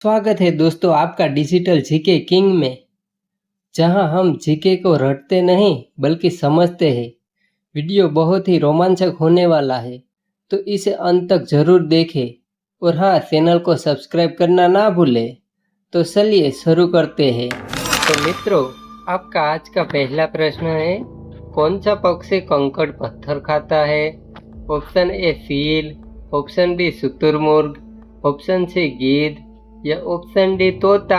स्वागत है दोस्तों आपका डिजिटल जीके किंग में, जहां हम जीके को रटते नहीं बल्कि समझते हैं। वीडियो बहुत ही रोमांचक होने वाला है, तो इसे अंत तक जरूर देखें। और हाँ, चैनल को सब्सक्राइब करना ना भूलें। तो चलिए शुरू करते हैं। तो मित्रों, आपका आज का पहला प्रश्न है, कौन सा पक्षी कंकड़ पत्थर खाता है? Option A seal, option B शुतुरमुर्ग, ऑप्शन सी गीध या ऑप्शन डी तोता।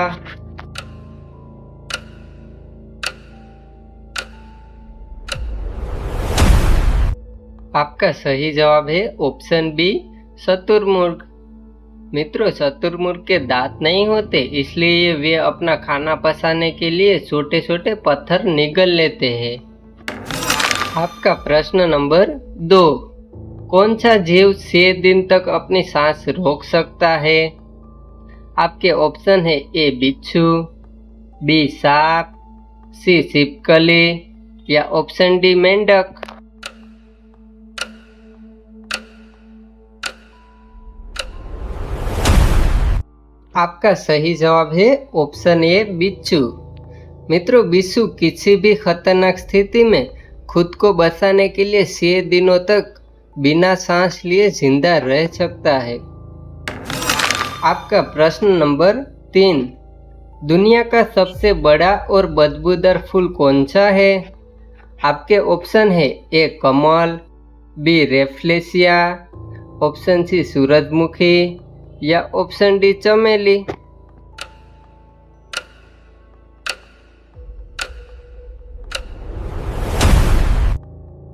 आपका सही जवाब है ऑप्शन बी शुतुरमुर्ग। मित्रों, शुतुरमुर्ग के दांत नहीं होते, इसलिए वे अपना खाना पचाने के लिए छोटे छोटे पत्थर निगल लेते हैं। आपका प्रश्न नंबर 2, कौन सा जीव 6 दिन तक अपनी सांस रोक सकता है? आपके ऑप्शन है ए बिच्छू, बी सांप, सी छिपकली या ऑप्शन डी मेंढक। आपका सही जवाब है ऑप्शन ए बिच्छू। मित्रों, बिच्छू किसी भी खतरनाक स्थिति में खुद को बचाने के लिए 6 दिनों तक बिना सांस लिए जिंदा रह सकता है। आपका प्रश्न नंबर 3, दुनिया का सबसे बड़ा और बदबूदार फूल कौन सा है? आपके ऑप्शन है ए कमल, बी रेफ्लेशिया, ऑप्शन सी सूरजमुखी या ऑप्शन डी चमेली।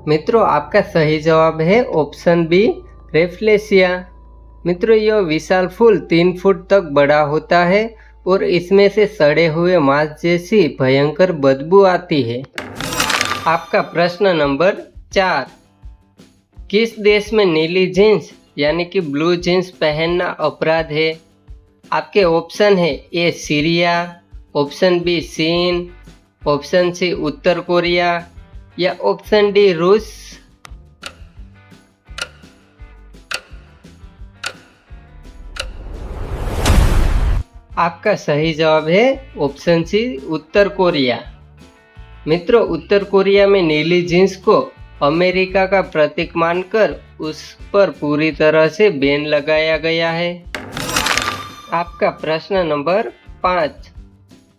मित्रों, आपका सही जवाब है ऑप्शन बी रेफ्लेशिया। मित्रों, यह विशाल फूल 3 फुट तक बड़ा होता है और इसमें से सड़े हुए मांस जैसी भयंकर बदबू आती है। आपका प्रश्न नंबर 4, किस देश में नीली जींस यानी कि ब्लू जींस पहनना अपराध है? आपके ऑप्शन है ए सीरिया, ऑप्शन बी चीन, ऑप्शन सी उत्तर कोरिया या ऑप्शन डी रूस। आपका सही जवाब है ऑप्शन सी उत्तर कोरिया। मित्रों, उत्तर कोरिया में नीली जींस को अमेरिका का प्रतीक मानकर उस पर पूरी तरह से बैन लगाया गया है। आपका प्रश्न नंबर 5,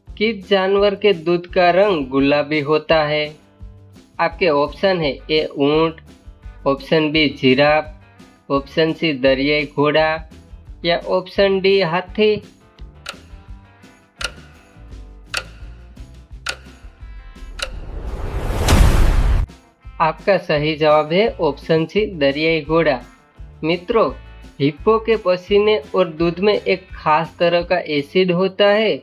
किस जानवर के दूध का रंग गुलाबी होता है? आपके ऑप्शन है ए ऊंट, option B giraffe, option C दरियाई घोड़ा या ऑप्शन डी हाथी। आपका सही जवाब है ऑप्शन सी दरियाई घोड़ा। मित्रों, हिप्पो के पसीने और दूध में एक खास तरह का एसिड होता है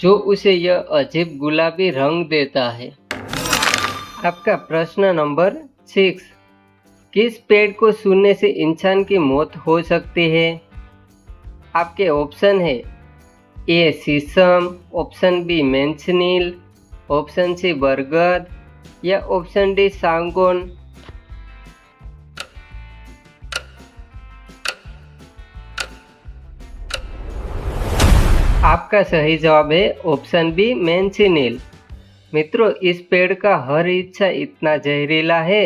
जो उसे यह अजीब गुलाबी रंग देता है। आपका प्रश्न नंबर 6, किस पेड़ को सूंघने से इंसान की मौत हो सकती है? आपके ऑप्शन है ए शीशम, ऑप्शन बी मेंचनील, ऑप्शन सी बरगद या ऑप्शन डी सांगोन। आपका सही जवाब है ऑप्शन बी मेंचनील। मित्रों, इस पेड़ का हर हिस्सा इतना जहरीला है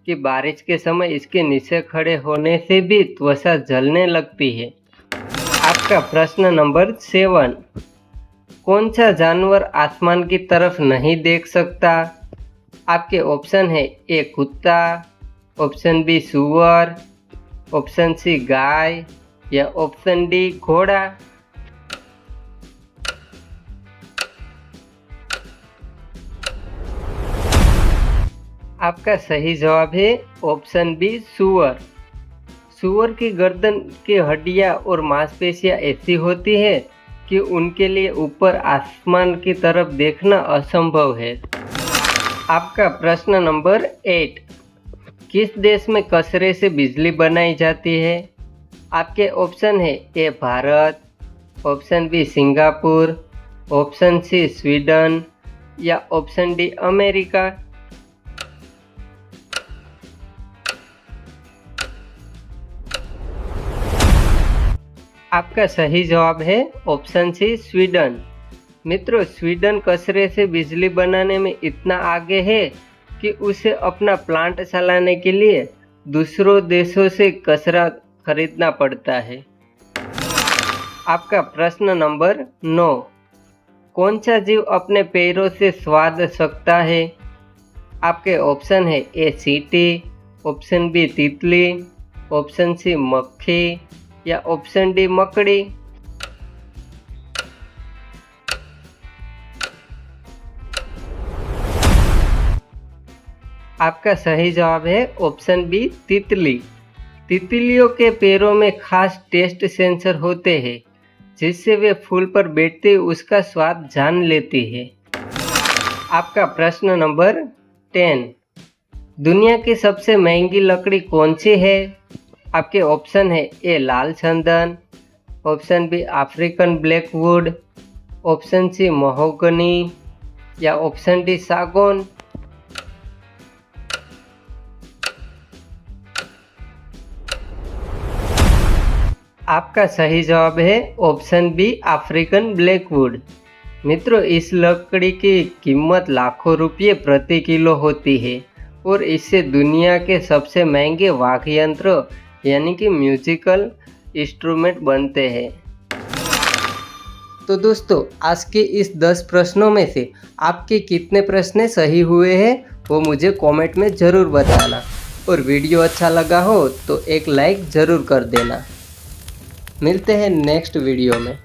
कि बारिश के समय इसके नीचे खड़े होने से भी त्वचा जलने लगती है। आपका प्रश्न नंबर 7, कौन सा जानवर आसमान की तरफ नहीं देख सकता? आपके ऑप्शन है ए कुत्ता, ऑप्शन बी सूअर, ऑप्शन सी गाय या ऑप्शन डी घोड़ा। आपका सही जवाब है ऑप्शन बी सूअर। सूअर की गर्दन की हड्डियां और मांसपेशियां ऐसी होती है कि उनके लिए ऊपर आसमान की तरफ देखना असंभव है। आपका प्रश्न नंबर 8, किस देश में कचरे से बिजली बनाई जाती है? आपके ऑप्शन है A Bharat, option B Singapore, option C Sweden या ऑप्शन डी अमेरिका। आपका सही जवाब है ऑप्शन सी स्वीडन। मित्रों, स्वीडन कचरे से बिजली बनाने में इतना आगे है कि उसे अपना प्लांट चलाने के लिए दूसरों देशों से कचरा खरीदना पड़ता है। आपका प्रश्न नंबर 9, कौन सा जीव अपने पैरों से स्वाद सकता है? आपके ऑप्शन है ए चींटी, ऑप्शन बी तितली, ऑप्शन सी मक्खी या ऑप्शन डी मकड़ी। आपका सही जवाब है ऑप्शन बी तितली। तितलियों के पैरों में खास टेस्ट सेंसर होते हैं, जिससे वे फूल पर बैठते ही उसका स्वाद जान लेती है। आपका प्रश्न नंबर 10, दुनिया की सबसे महंगी लकड़ी कौन सी है? आपके ऑप्शन है ए लाल चंदन, option B African blackwood, option C mahogany या ऑप्शन डी सागौन। आपका सही जवाब है ऑप्शन बी अफ्रीकन ब्लैकवुड। मित्रों, इस लकड़ी की कीमत लाखों रुपये प्रति किलो होती है और इससे दुनिया के सबसे महंगे वाद्य यंत्र यानी कि म्यूजिकल इंस्ट्रूमेंट बनते हैं। तो दोस्तों, आज के इस 10 प्रश्नों में से आपके कितने प्रश्न सही हुए हैं वो मुझे कमेंट में ज़रूर बताना, और वीडियो अच्छा लगा हो तो एक लाइक ज़रूर कर देना। मिलते हैं नेक्स्ट वीडियो में।